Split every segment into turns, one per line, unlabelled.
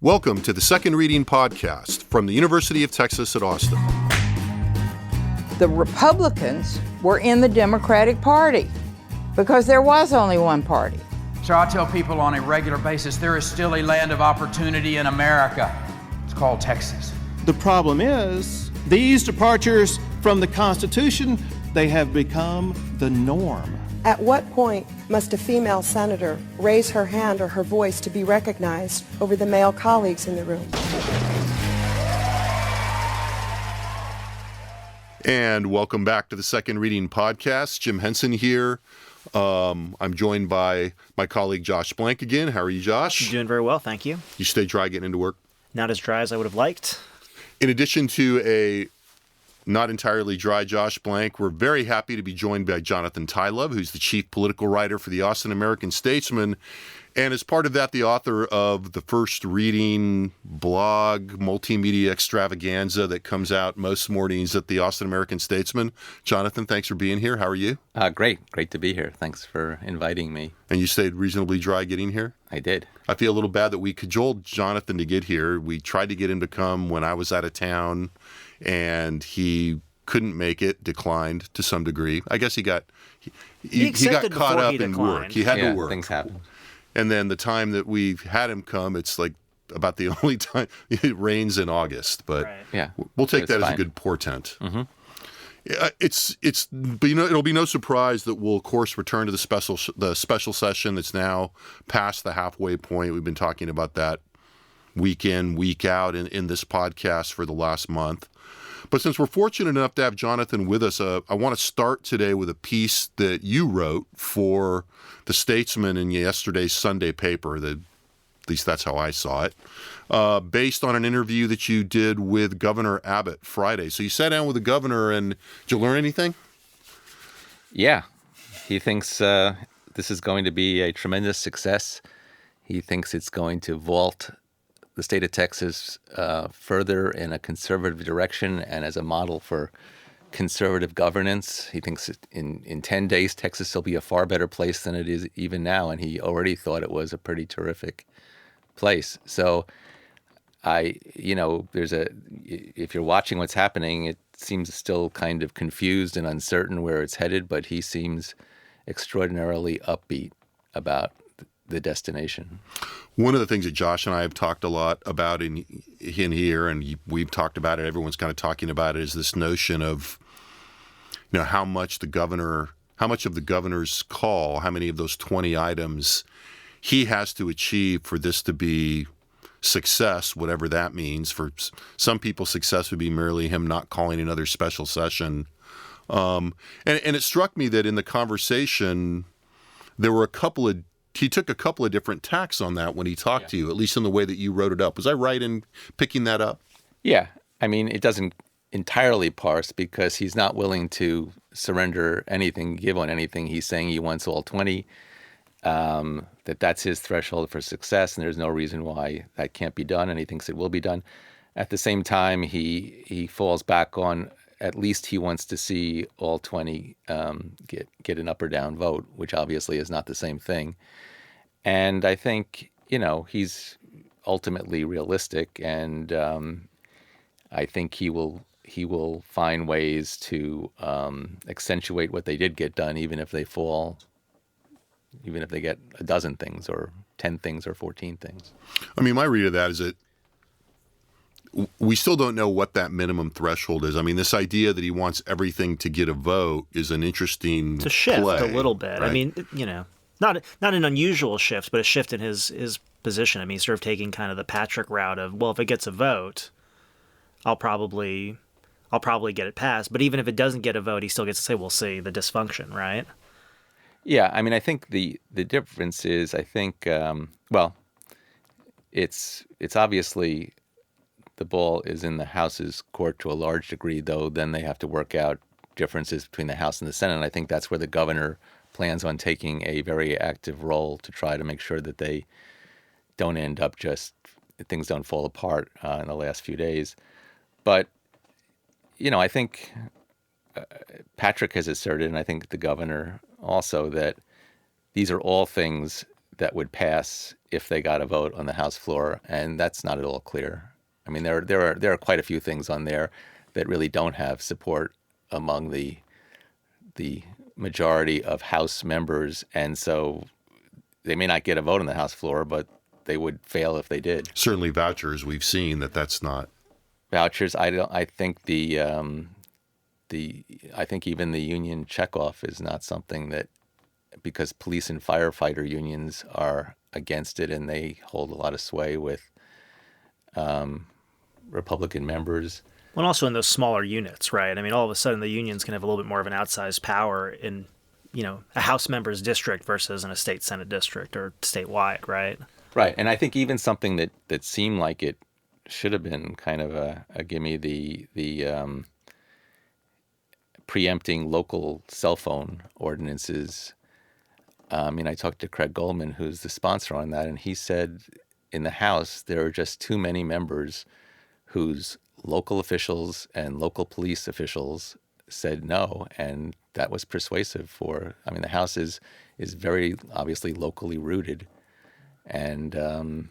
Welcome to the Second Reading Podcast from the University of Texas at Austin.
The Republicans were in the Democratic Party because there was only one party.
So I tell people on a regular basis, there is still a land of opportunity in America. It's called Texas.
The problem is, these departures from the Constitution, they have become the norm.
At what point must a female senator raise her hand or her voice to be recognized over the male colleagues in the room?
And welcome back to the Second Reading Podcast. Jim Henson here. I'm joined by my colleague Josh Blank again. How are you, Josh?
I'm doing very well, thank you.
You stay dry getting into work?
Not as dry as I would have liked.
In addition to a not entirely dry Josh Blank, we're very happy to be joined by Jonathan Tilove, who's the chief political writer for the Austin American-Statesman, and as part of that, the author of the First Reading blog multimedia extravaganza that comes out most mornings at the Austin American-Statesman. Jonathan, thanks for being here. How are you?
Great to be here. Thanks for inviting me.
And you stayed reasonably dry getting here?
I did.
I feel a little bad that we cajoled Jonathan to get here. We tried to get him to come when I was out of town, and he couldn't make it, declined to some degree. I guess he got caught up in work. He had to work.
Things happen.
And then the time that we've had him come, it's like about the only time it rains in August. But
Right.
Yeah,
we'll take that
fine.
as a good portent.
Mm-hmm.
But it'll be no surprise that we'll of course return to the special session that's now past the halfway point. We've been talking about that week in, week out in this podcast for the last month. But since we're fortunate enough to have Jonathan with us, I want to start today with a piece that you wrote for the Statesman in yesterday's Sunday paper. At least that's how I saw it, based on an interview that you did with Governor Abbott Friday. So you sat down with the governor, and did you learn anything?
Yeah. He thinks this is going to be a tremendous success. He thinks it's going to vault the state of Texas further in a conservative direction and as a model for conservative governance. He thinks in 10 days, Texas will be a far better place than it is even now, and he already thought it was a pretty terrific place. So if you're watching what's happening, it seems still kind of confused and uncertain where it's headed, but he seems extraordinarily upbeat about the destination.
One of the things that Josh and I have talked a lot about in here, and we've talked about it, everyone's kind of talking about it, is this notion of, how much of the governor's call, how many of those 20 items he has to achieve for this to be success, whatever that means. For some people, success would be merely him not calling another special session. And it struck me that in the conversation, there were he took a couple of different tacks on that when he talked to you, at least in the way that you wrote it up. Was I right in picking that up? Yeah.
I mean, it doesn't entirely parse because he's not willing to surrender anything, give on anything. He's saying he wants all 20, that's his threshold for success, and there's no reason why that can't be done, and he thinks it will be done. At the same time, he falls back on at least he wants to see all 20 get an up or down vote, which obviously is not the same thing. And I think, he's ultimately realistic, and I think he will find ways to accentuate what they did get done, even if they get a dozen things or 10 things or 14 things.
I mean, my read of that is that we still don't know what that minimum threshold is. I mean, this idea that he wants everything to get a vote is an interesting
It's a shift
play,
a little bit.
right?
I mean, not an unusual shift, but a shift in his position. I mean, sort of taking kind of the Patrick route of, well, if it gets a vote, I'll probably get it passed. But even if it doesn't get a vote, he still gets to say, we'll see the dysfunction, right?
Yeah, I mean, I think the difference is, I think, it's obviously the ball is in the House's court to a large degree, though then they have to work out differences between the House and the Senate. And I think that's where the governor plans on taking a very active role to try to make sure that they don't end up things don't fall apart in the last few days. But, I think Patrick has asserted, and I think the governor also, that these are all things that would pass if they got a vote on the House floor, and that's not at all clear. I mean, there are quite a few things on there that really don't have support among the majority of House members, and so they may not get a vote on the House floor, but they would fail if they did.
Certainly, vouchers. We've seen that's not
Vouchers. I think I think even the union checkoff is not something that, because police and firefighter unions are against it, and they hold a lot of sway with Republican members.
Well, also in those smaller units, right? I mean, all of a sudden the unions can have a little bit more of an outsized power in, a House member's district versus in a state Senate district or statewide, right?
Right, and I think even something that seemed like it should have been kind of a gimme, the preempting local cell phone ordinances. I mean, I talked to Craig Goldman, who's the sponsor on that, and he said in the House there are just too many members whose local officials and local police officials said no, and that was persuasive for. I mean, the House is very obviously locally rooted, and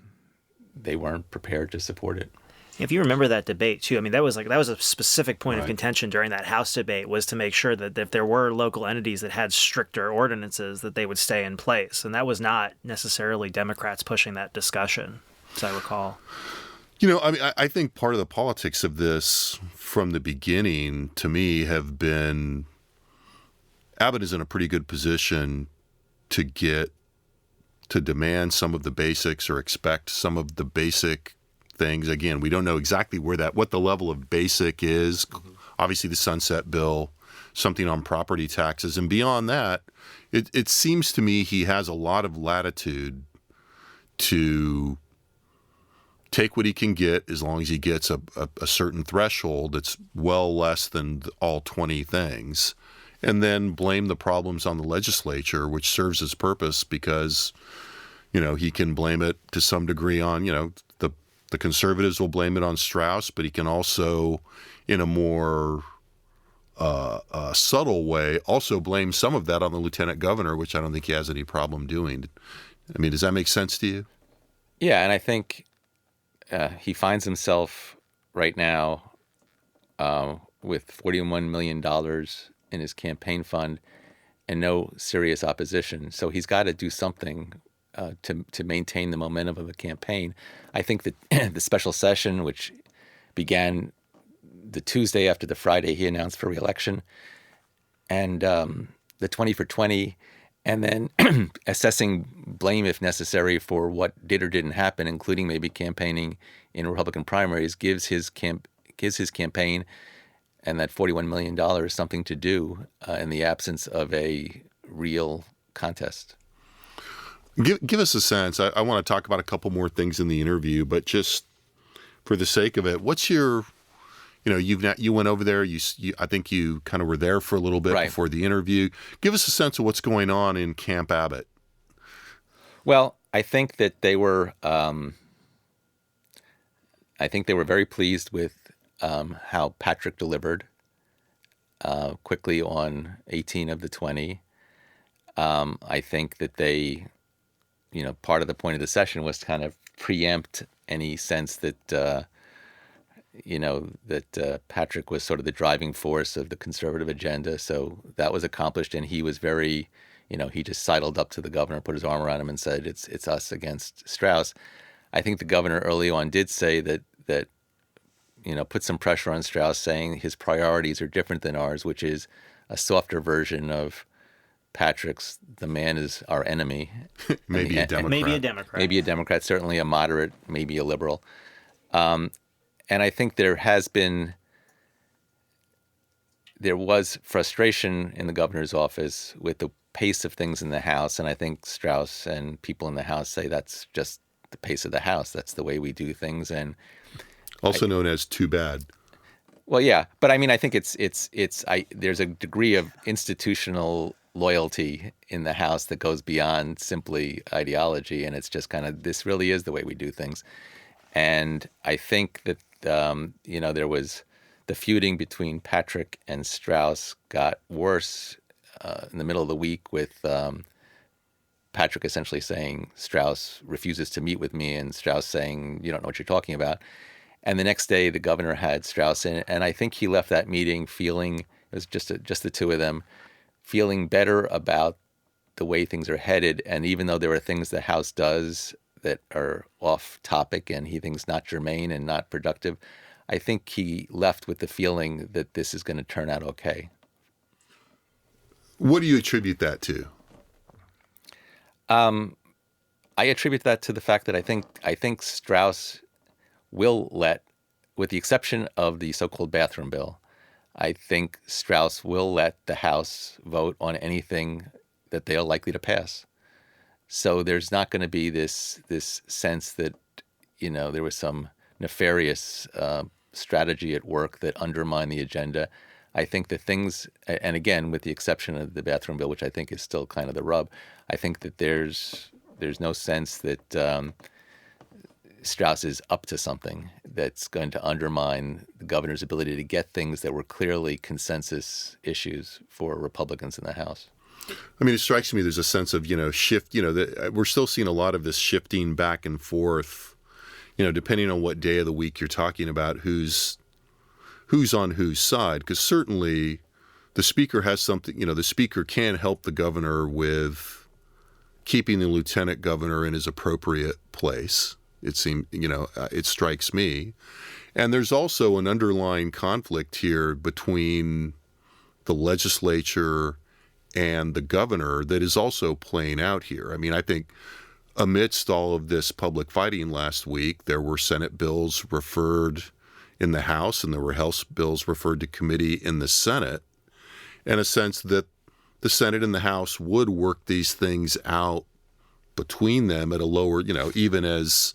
they weren't prepared to support it.
If you remember that debate too, I mean, that was a specific point
Right.
of contention during that House debate, was to make sure that if there were local entities that had stricter ordinances, that they would stay in place. And that was not necessarily Democrats pushing that discussion, as I recall.
I mean, I think part of the politics of this from the beginning, to me, have been Abbott is in a pretty good position to demand some of the basics or expect some of the basic things. Again, we don't know exactly what the level of basic is. Mm-hmm. Obviously, the Sunset Bill, something on property taxes, and beyond that, it seems to me he has a lot of latitude to take what he can get as long as he gets a certain threshold that's well less than all 20 things, and then blame the problems on the legislature, which serves his purpose because, he can blame it to some degree on, the conservatives will blame it on Strauss, but he can also, in a more subtle way, also blame some of that on the lieutenant governor, which I don't think he has any problem doing. I mean, does that make sense to you?
Yeah, and I think he finds himself right now with $41 million in his campaign fund and no serious opposition. So he's got to do something to maintain the momentum of the campaign. I think that the special session, which began the Tuesday after the Friday he announced for re-election, and the 20 for 20, and then assessing blame if necessary for what did or didn't happen, including maybe campaigning in Republican primaries, gives his campaign and that $41 million something to do in the absence of a real contest.
Give us a sense. I want to talk about a couple more things in the interview, but just for the sake of it, what's your, you went over there. I think you kind of were there for a little bit
Right.
before the interview. Give us a sense of what's going on in Camp Abbott.
Well, I think that they were. I think they were very pleased with how Patrick delivered quickly on 18 of the 20. I think that they, part of the point of the session was to kind of preempt any sense that, Patrick was sort of the driving force of the conservative agenda. So that was accomplished, and he was very, he just sidled up to the governor, put his arm around him, and said, "It's us against Strauss." I think the governor early on did say that put some pressure on Strauss, saying his priorities are different than ours, which is a softer version of Patrick's "the man is our enemy."
Maybe a Democrat.
Maybe a Democrat.
Certainly a moderate, maybe a liberal. And I think there was frustration in the governor's office with the pace of things in the House, and I think Strauss and people in the House say that's just the pace of the House. That's the way we do things, and
Also known as too bad.
well, yeah. But I mean, I think there's a degree of institutional loyalty in the House that goes beyond simply ideology, and it's just kind of, this really is the way we do things. And I think that there was the feuding between Patrick and Strauss got worse in the middle of the week with Patrick essentially saying Strauss refuses to meet with me, and Strauss saying, you don't know what you're talking about. And the next day, the governor had Strauss in, and I think he left that meeting feeling, it was just the two of them, feeling better about the way things are headed. And even though there are things the House does that are off topic and he thinks not germane and not productive, I think he left with the feeling that this is going to turn out okay.
What do you attribute that to?
I attribute that to the fact that I think Strauss will let, with the exception of the so-called bathroom bill, I think Strauss will let the House vote on anything that they are likely to pass. So there's not going to be this sense that, there was some nefarious strategy at work that undermined the agenda. I think the things, and again, with the exception of the bathroom bill, which I think is still kind of the rub, I think that there's no sense that Strauss is up to something that's going to undermine the governor's ability to get things that were clearly consensus issues for Republicans in the House.
I mean, it strikes me there's a sense of, shift, that we're still seeing a lot of this shifting back and forth, depending on what day of the week you're talking about, who's on whose side. Because certainly the speaker has something, the speaker can help the governor with keeping the lieutenant governor in his appropriate place. It seems, it strikes me. And there's also an underlying conflict here between the legislature and the governor that is also playing out here. I mean, I think amidst all of this public fighting last week, there were Senate bills referred in the House and there were House bills referred to committee in the Senate, and a sense that the Senate and the House would work these things out between them at a lower, even as,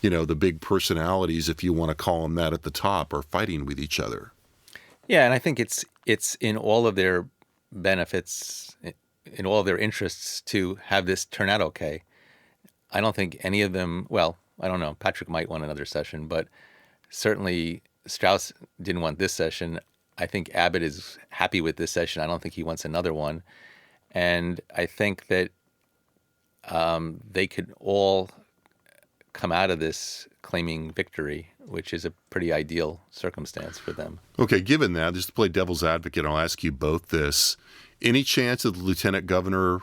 the big personalities, if you want to call them that at the top, are fighting with each other.
Yeah, and I think it's in all of their benefits, in all of their interests to have this turn out okay. I don't think any of them, well, I don't know, Patrick might want another session, but certainly Strauss didn't want this session. I think Abbott is happy with this session. I don't think he wants another one. And I think that they could all come out of this claiming victory, which is a pretty ideal circumstance for them.
Okay, given that, just to play devil's advocate, I'll ask you both this. Any chance that the lieutenant governor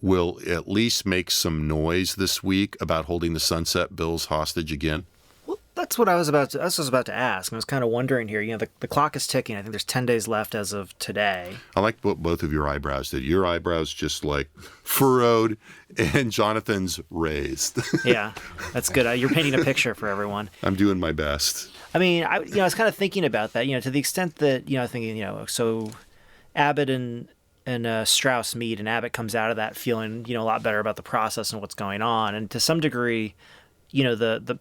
will at least make some noise this week about holding the sunset bills hostage again?
Well, that's what I was about to ask. I was kind of wondering here, the clock is ticking. I think there's 10 days left as of today.
I like what both of your eyebrows did. Your eyebrows just furrowed and Jonathan's raised. Yeah,
that's good. You're painting a picture for everyone.
I'm doing my best.
I mean, I was kind of thinking about that, to the extent that, thinking, so Abbott and Strauss meet, and Abbott comes out of that feeling, a lot better about the process and what's going on. And to some degree, the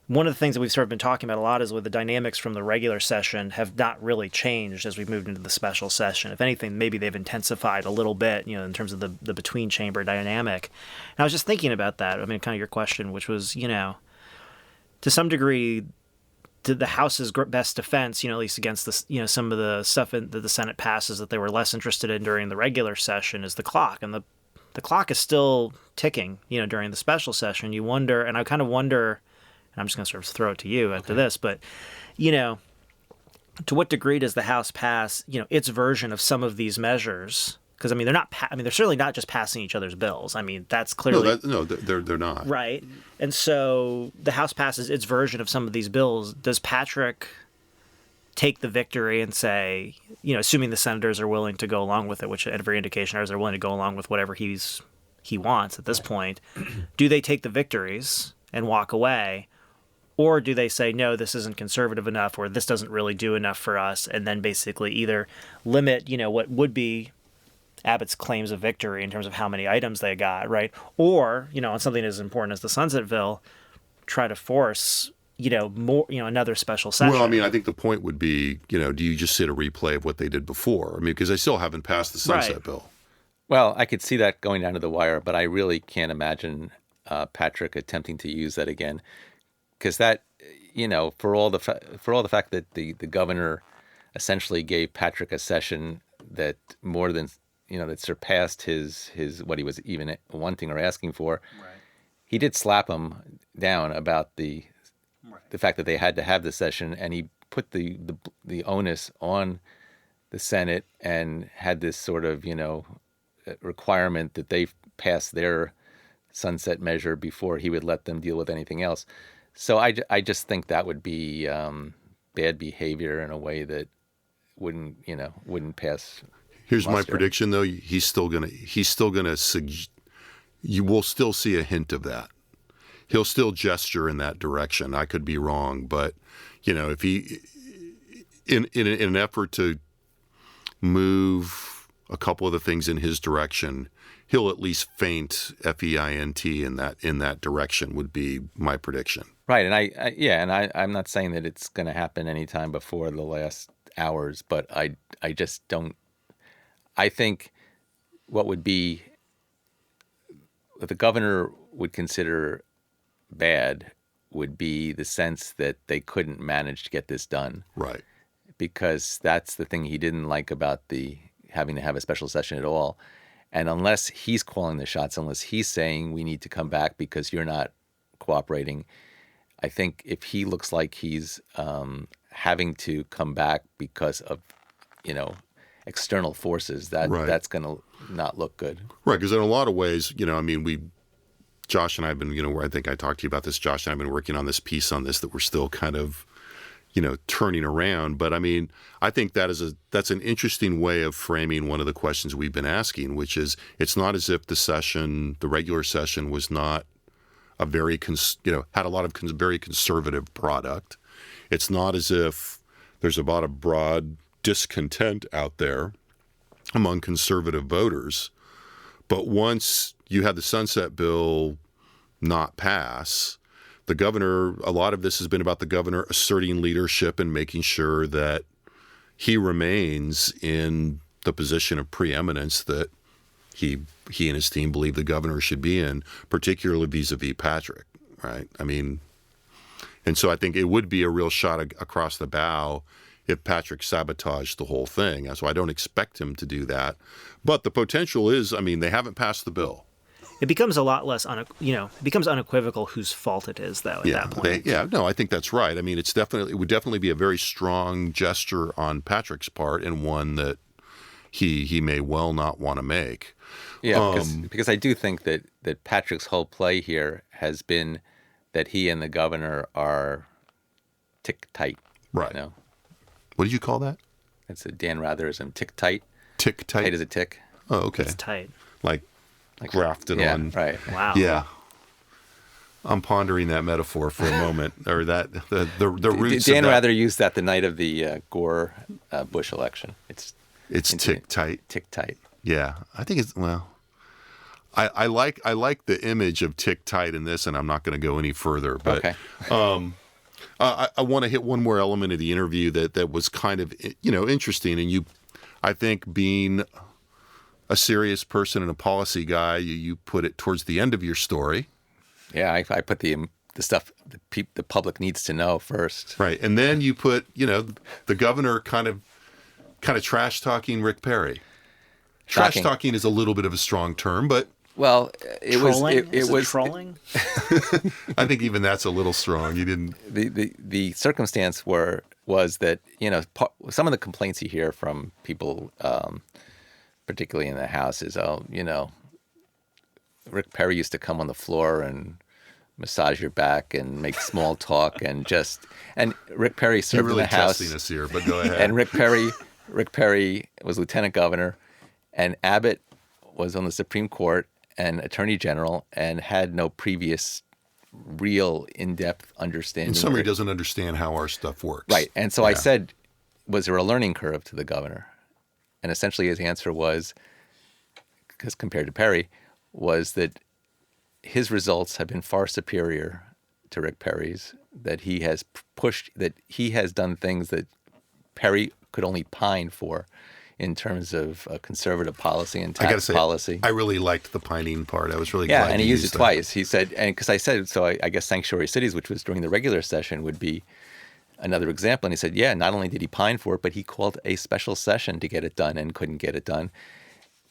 one of the things that we've sort of been talking about a lot is with the dynamics from the regular session have not really changed as we've moved into the special session. If anything, maybe they've intensified a little bit, in terms of the between chamber dynamic. And I was just thinking about that. I mean, kind of your question, which was, to some degree, the House's best defense, at least against this, some of the stuff that the Senate passes that they were less interested in during the regular session is the clock. And the clock is still ticking, during the special session. You wonder, and I kind of wonder, and I'm just going to sort of throw it to you after this, but, to what degree does the House pass, its version of some of these measures? Because, they're certainly not just passing each other's bills. I mean, that's clearly...
They're not.
Right. And so the House passes its version of some of these bills. Does Patrick take the victory and say, assuming the senators are willing to go along with it, which every indication is they're willing to go along with whatever he wants at this point, do they take the victories and walk away? Or do they say, no, this isn't conservative enough, or this doesn't really do enough for us, and then basically either limit, what would be Abbott's claims of victory in terms of how many items they got, right? Or, on something as important as the Sunset Bill, try to force, more, another special session.
Well, I think the point would be, do you just sit a replay of what they did before? Because they still haven't passed the Sunset Bill.
Well, I could see that going down to the wire, but I really can't imagine Patrick attempting to use that again. Because that, for all the fact that the governor essentially gave Patrick a session that more than that surpassed his what he was even wanting or asking for. Right. He did slap him down about the fact that they had to have the session, and he put the onus on the Senate and had this sort of requirement that they pass their sunset measure before he would let them deal with anything else. So I just think that would be bad behavior in a way that wouldn't pass.
Here's my
muster.
prediction, though. You will still see a hint of that. He'll still gesture in that direction. I could be wrong, but if he, in an effort to move a couple of the things in his direction, he'll at least feint FEINT in that direction. Would be my prediction.
Right, and I'm not saying that it's going to happen anytime before the last hours, but I just don't. I think what the governor would consider bad would be the sense that they couldn't manage to get this done.
Right.
Because that's the thing he didn't like about the having to have a special session at all. And unless he's calling the shots, unless he's saying we need to come back because you're not cooperating, I think if he looks like he's having to come back because of, external forces, that's going to not look good. Right,
because in a lot of ways, Josh and I have been, where I think I talked to you about this, Josh and I have been working on this piece on this that we're still kind of, turning around. But I think that's an interesting way of framing one of the questions we've been asking, which is it's not as if the regular session was not a very, had a lot of very conservative product. It's not as if there's a lot of broad discontent out there among conservative voters. But once you had the sunset bill not pass, the governor, a lot of this has been about the governor asserting leadership and making sure that he remains in the position of preeminence that he and his team believe the governor should be in, particularly vis-a-vis Patrick, right? And so I think it would be a real shot across the bow if Patrick sabotaged the whole thing. So I don't expect him to do that. But the potential is, they haven't passed the bill.
It becomes a lot less, it becomes unequivocal whose fault it is, though, at that point.
I think that's right. It would definitely be a very strong gesture on Patrick's part, and one that he may well not want to make.
Yeah, because I do think that Patrick's whole play here has been that he and the governor are tick tight.
Right. What did you call that?
It's a Dan Ratherism. Tick tight.
Tick tight?
Tight as a tick.
Oh, okay.
It's tight.
Like grafted on.
Right.
Wow.
Yeah. I'm pondering that metaphor for a moment, or that the roots.
Dan Rather used that the night of the Gore Bush election. It's
tick tight.
Tick tight.
Yeah, I think it's I like the image of tick tight in this, and I'm not going to go any further. But
okay.
I want to hit one more element of the interview that was kind of interesting, and I think being a serious person and a policy guy, you put it towards the end of your story.
Yeah, I put the stuff the public needs to know first.
Right, and then you put the governor kind of trash talking Rick Perry. Trash talking is a little bit of a strong term, but
it was trolling.
I think even that's a little strong. You didn't.
The circumstance was that some of the complaints you hear from people, particularly in the House, is Rick Perry used to come on the floor and massage your back and make small talk and Rick Perry served
You're really
in the House.
testing us here, but go ahead.
And Rick Perry was lieutenant governor, and Abbott was on the Supreme Court and Attorney General and had no previous real in-depth understanding.
And somebody doesn't understand how our stuff works.
Right. And so I said, was there a learning curve to the governor? And essentially his answer was, because compared to Perry, was that his results have been far superior to Rick Perry's, that he has pushed, that he has done things that Perry could only pine for in terms of conservative policy and tax policy.
I really liked the pining part. I was really glad
and he used it
that.
twice. He said, and because I said, so I guess sanctuary cities, which was during the regular session, would be another example. And he said, not only did he pine for it, but he called a special session to get it done and couldn't get it done.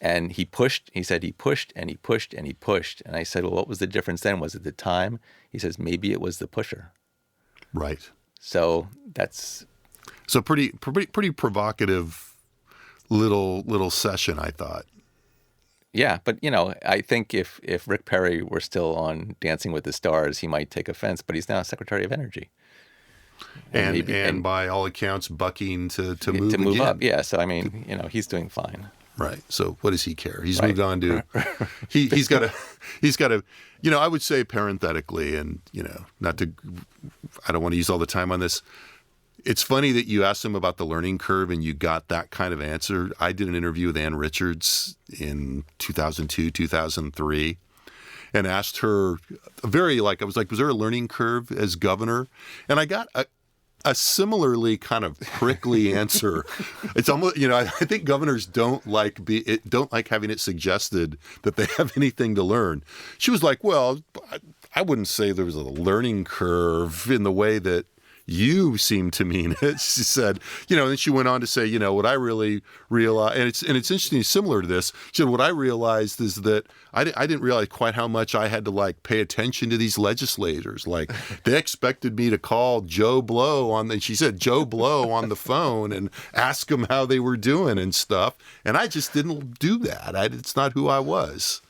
And he pushed, he said he pushed and he pushed and he pushed. And I said, well, what was the difference then? Was it the time? He says, maybe it was the pusher.
Right.
So that's...
So pretty provocative little session, I thought.
Yeah, but, I think if Rick Perry were still on Dancing with the Stars, he might take offense, but he's now Secretary of Energy.
And by all accounts, bucking to move again.
Up. Yeah, so, he's doing fine.
Right. So what does he care? He's moved on to he's got to I would say parenthetically, and I don't want to use all the time on this. It's funny that you asked him about the learning curve and you got that kind of answer. I did an interview with Ann Richards in 2002, 2003 and asked her I was like, was there a learning curve as governor? And I got a similarly kind of prickly answer. It's almost, I think governors don't like having it suggested that they have anything to learn. She was like, well, I wouldn't say there was a learning curve in the way that you seem to mean it. She said, and then she went on to say, what I really realized, and it's interesting, similar to this. She said, what I realized is that I didn't realize quite how much I had to pay attention to these legislators. They expected me to call Joe Blow she said Joe Blow on the phone and ask him how they were doing and stuff. And I just didn't do that. It's not who I was.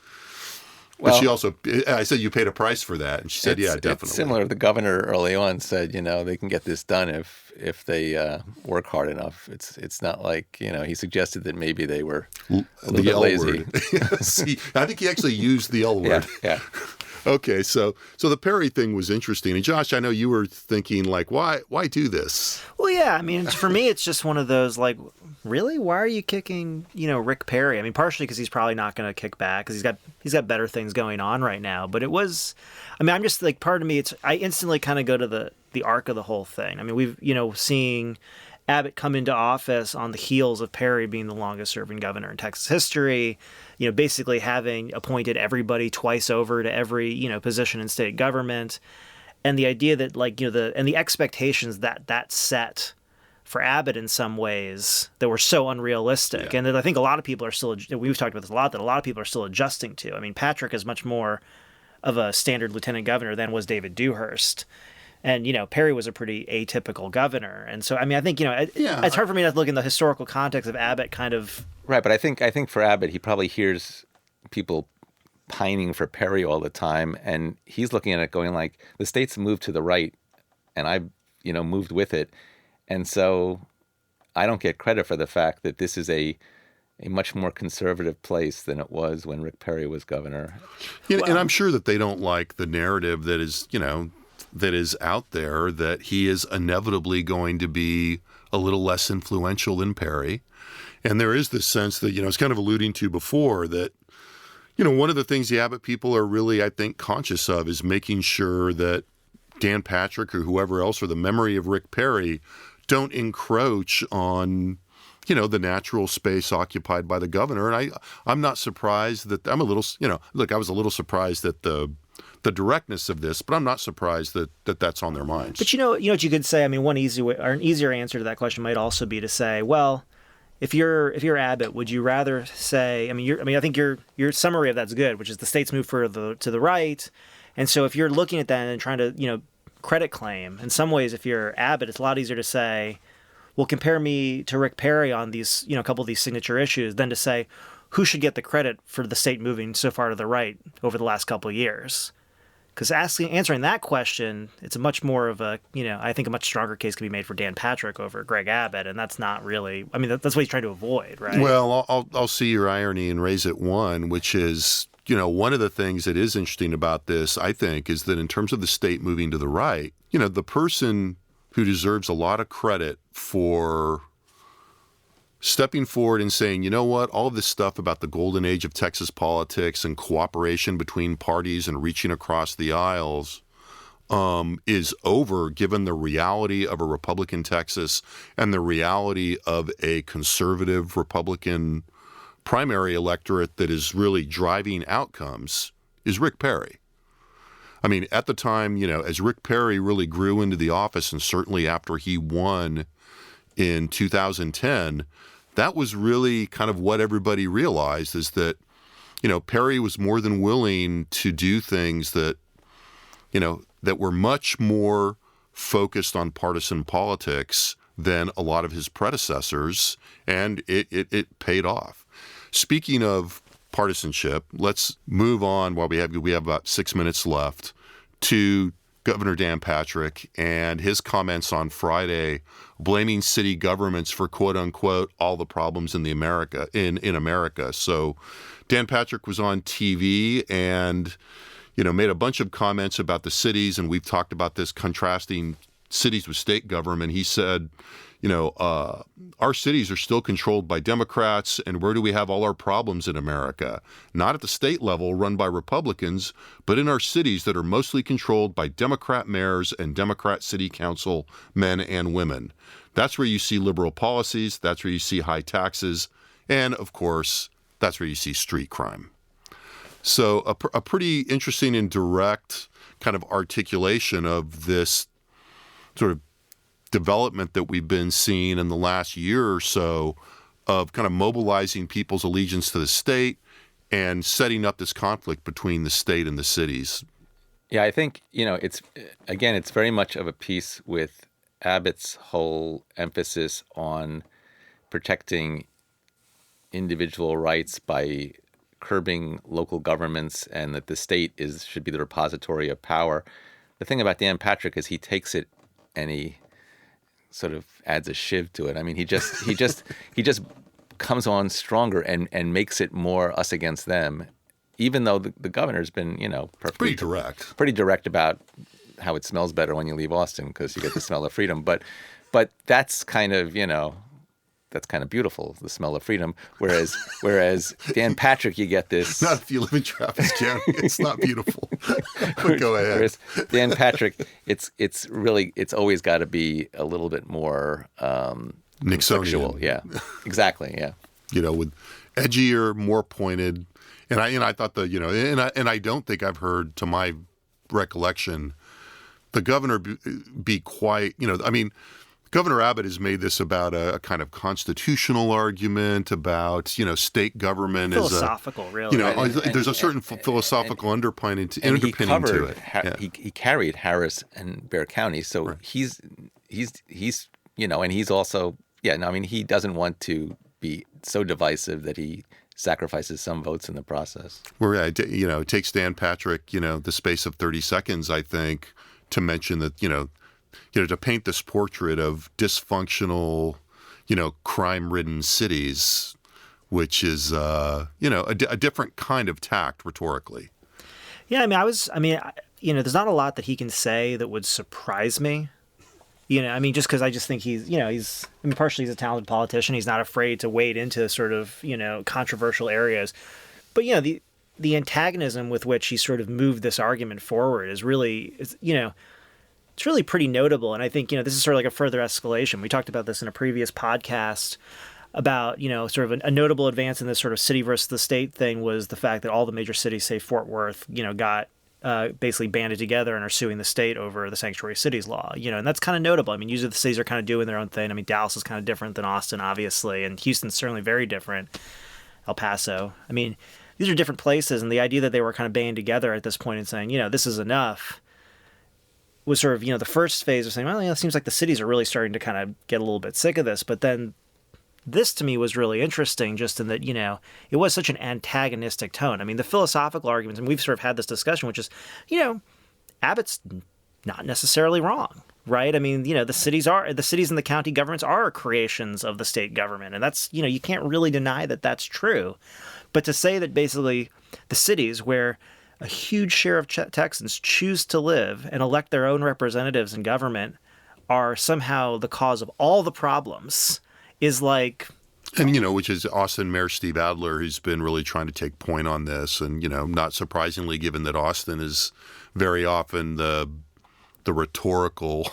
But she also, I said, you paid a price for that. And she said, yeah, definitely.
It's similar. The governor early on said, they can get this done if they work hard enough. It's not like, he suggested that maybe they were a little bit lazy.
See, I think he actually used the L word.
Yeah.
Okay, so the Perry thing was interesting. And Josh, I know you were thinking, why do this?
Well, yeah, for me, it's just one of those, really? Why are you kicking, Rick Perry? Partially because he's probably not going to kick back because he's got better things going on right now. But it was, I'm just part of me, I instantly kind of go to the arc of the whole thing. We've, seeing Abbott come into office on the heels of Perry being the longest serving governor in Texas history, basically having appointed everybody twice over to every, position in state government. And the idea that and the expectations that set for Abbott in some ways that were so unrealistic. Yeah. And that I think a lot of people are still, we've talked about this a lot, that a lot of people are still adjusting to. Patrick is much more of a standard lieutenant governor than was David Dewhurst. And, Perry was a pretty atypical governor. And so, I think, it's hard for me to look in the historical context of Abbott kind of.
Right. But I think for Abbott, he probably hears people pining for Perry all the time. And he's looking at it going the state's moved to the right and I've, moved with it. And so I don't get credit for the fact that this is a much more conservative place than it was when Rick Perry was governor.
Yeah, and I'm sure that they don't like the narrative that is, that is out there that he is inevitably going to be a little less influential than Perry. And there is this sense that, it's kind of alluding to before that, one of the things the Abbott people are really, I think, conscious of is making sure that Dan Patrick or whoever else or the memory of Rick Perry don't encroach on, the natural space occupied by the governor. And I'm not surprised that I was a little surprised at the directness of this, but I'm not surprised that that's on their minds.
But what you could say, one easy way or an easier answer to that question might also be to say, well, if you're Abbott, would you rather say, I think your summary of that's good, which is the state's moved further to the right. And so if you're looking at that and trying to, credit claim, in some ways, if you're Abbott, it's a lot easier to say, well, compare me to Rick Perry on these, a couple of these signature issues than to say, who should get the credit for the state moving so far to the right over the last couple of years? Because answering that question, it's a much more of a, I think a much stronger case can be made for Dan Patrick over Greg Abbott, and that's not really, that's what he's trying to avoid, right?
Well, I'll see your irony and raise it one, which is, one of the things that is interesting about this, I think, is that in terms of the state moving to the right, the person who deserves a lot of credit for stepping forward and saying, you know what, all of this stuff about the golden age of Texas politics and cooperation between parties and reaching across the aisles is over, given the reality of a Republican Texas and the reality of a conservative Republican primary electorate that is really driving outcomes, is Rick Perry. At the time, as Rick Perry really grew into the office, and certainly after he won in 2010, that was really kind of what everybody realized, is that, Perry was more than willing to do things that, that were much more focused on partisan politics than a lot of his predecessors, and it paid off. Speaking of partisanship, let's move on while we have about 6 minutes left to Governor Dan Patrick and his comments on Friday, blaming city governments for quote unquote all the problems in America. So Dan Patrick was on TV and made a bunch of comments about the cities, and we've talked about this, contrasting cities with state government. He said, our cities are still controlled by Democrats, and where do we have all our problems in America? Not at the state level run by Republicans, but in our cities that are mostly controlled by Democrat mayors and Democrat city council men and women. That's where you see liberal policies, that's where you see high taxes, and of course, that's where you see street crime. So a pretty interesting and direct kind of articulation of this sort of development that we've been seeing in the last year or so of kind of mobilizing people's allegiance to the state and setting up this conflict between the state and the cities.
Yeah, I think, it's very much of a piece with Abbott's whole emphasis on protecting individual rights by curbing local governments, and that the state should be the repository of power. The thing about Dan Patrick is he takes it and he sort of adds a shiv to it. I mean, he just comes on stronger and makes it more us against them, even though the governor's been,
pretty direct
about how it smells better when you leave Austin because you get the smell of freedom. But that's kind of, that's kind of beautiful, the smell of freedom. Whereas Dan Patrick, you get this.
Not if you live in Travis County. It's not beautiful. But go ahead.
Whereas Dan Patrick, it's always got to be a little bit more
Nixonian.
Yeah, exactly. Yeah.
With edgier, more pointed, and I thought and I don't think I've heard, to my recollection, the governor be quite. Governor Abbott has made this about a kind of constitutional argument about, state government is
philosophical, really.
There's a certain philosophical underpinning to it.
He carried Harris and Bexar County, so right. he's and he's also he doesn't want to be so divisive that he sacrifices some votes in the process.
It takes Dan Patrick, the space of 30 seconds, I think, to mention that, to paint this portrait of dysfunctional, crime-ridden cities, which is, a different kind of tact rhetorically.
Yeah, there's not a lot that he can say that would surprise me. Just because I just think partially he's a talented politician. He's not afraid to wade into sort of, controversial areas. But, the antagonism with which he sort of moved this argument forward is really, it's really pretty notable. And I think, this is sort of like a further escalation. We talked about this in a previous podcast about, sort of a notable advance in this sort of city versus the state thing was the fact that all the major cities, say Fort Worth, got basically banded together and are suing the state over the sanctuary cities law, and that's kind of notable. Usually the cities are kind of doing their own thing. Dallas is kind of different than Austin, obviously, and Houston's certainly very different. El Paso. These are different places, and the idea that they were kind of banding together at this point and saying, this is enough, was sort of, the first phase of saying, well, it seems like the cities are really starting to kind of get a little bit sick of this. But then this to me was really interesting just in that, it was such an antagonistic tone. The philosophical arguments, and we've sort of had this discussion, which is, Abbott's not necessarily wrong, right? The cities and the county governments are creations of the state government. And that's, you can't really deny that that's true. But to say that basically the cities where a huge share of Texans choose to live and elect their own representatives in government are somehow the cause of all the problems is like...
And, which is Austin Mayor Steve Adler, who's been really trying to take point on this. And, not surprisingly, given that Austin is very often the rhetorical,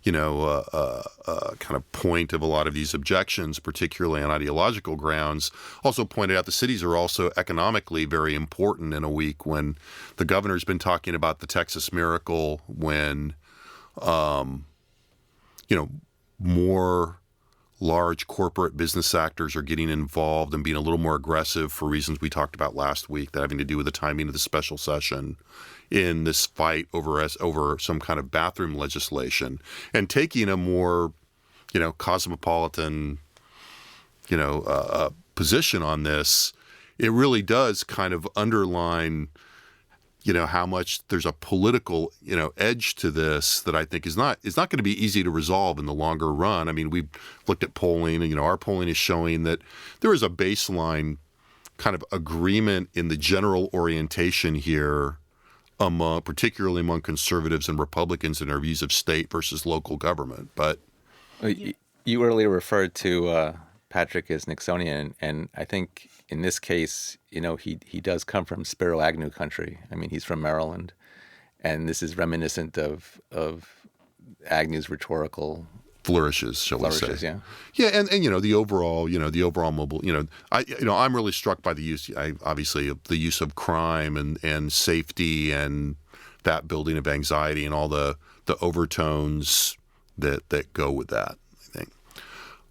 kind of point of a lot of these objections, particularly on ideological grounds, also pointed out the cities are also economically very important in a week when the governor's been talking about the Texas miracle when, more large corporate business actors are getting involved and being a little more aggressive for reasons we talked about last week, that having to do with the timing of the special session in this fight over some kind of bathroom legislation, and taking a more, cosmopolitan, position on this. It really does kind of underline, how much there's a political, edge to this that I think is not going to be easy to resolve in the longer run. I mean, we've looked at polling, and, our polling is showing that there is a baseline kind of agreement in the general orientation here particularly among conservatives and Republicans in their views of state versus local government. But
you earlier referred to Patrick as Nixonian, and I think in this case, he does come from Spiro Agnew country. I mean, he's from Maryland, and this is reminiscent of Agnew's rhetorical
flourishes, shall we say?
Yeah,
yeah, and the overall mobile. I'm really struck by the use, obviously, of the use of crime and safety and that building of anxiety and all the overtones that go with that.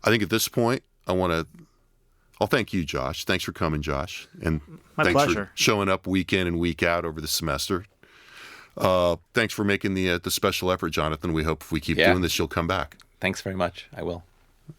I think at this point, I'll thank you, Josh. Thanks for coming, Josh, and
My
thanks
pleasure.
for showing up week in and week out over the semester. Thanks for making the special effort, Jonathan. We hope if we keep doing this, you'll come back.
Thanks very much. I will.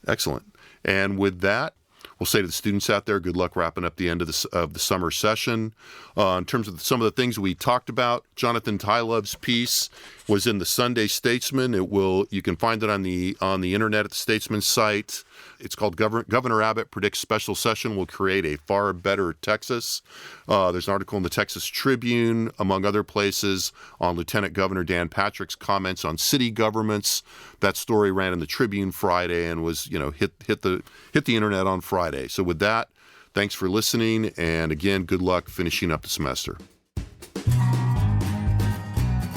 Excellent. And with that, we'll say to the students out there, good luck wrapping up the end of the summer session. In terms of some of the things we talked about, Jonathan Tilove's piece was in the Sunday Statesman. You can find it on the internet at the Statesman site. It's called Governor Abbott Predicts Special Session Will Create a Far Better Texas. There's an article in the Texas Tribune, among other places, on Lieutenant Governor Dan Patrick's comments on city governments. That story ran in the Tribune Friday and was, hit the internet on Friday. So with that, thanks for listening, and again, good luck finishing up the semester.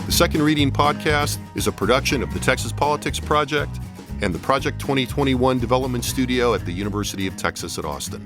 The Second Reading Podcast is a production of the Texas Politics Project and the Project 2021 Development Studio at the University of Texas at Austin.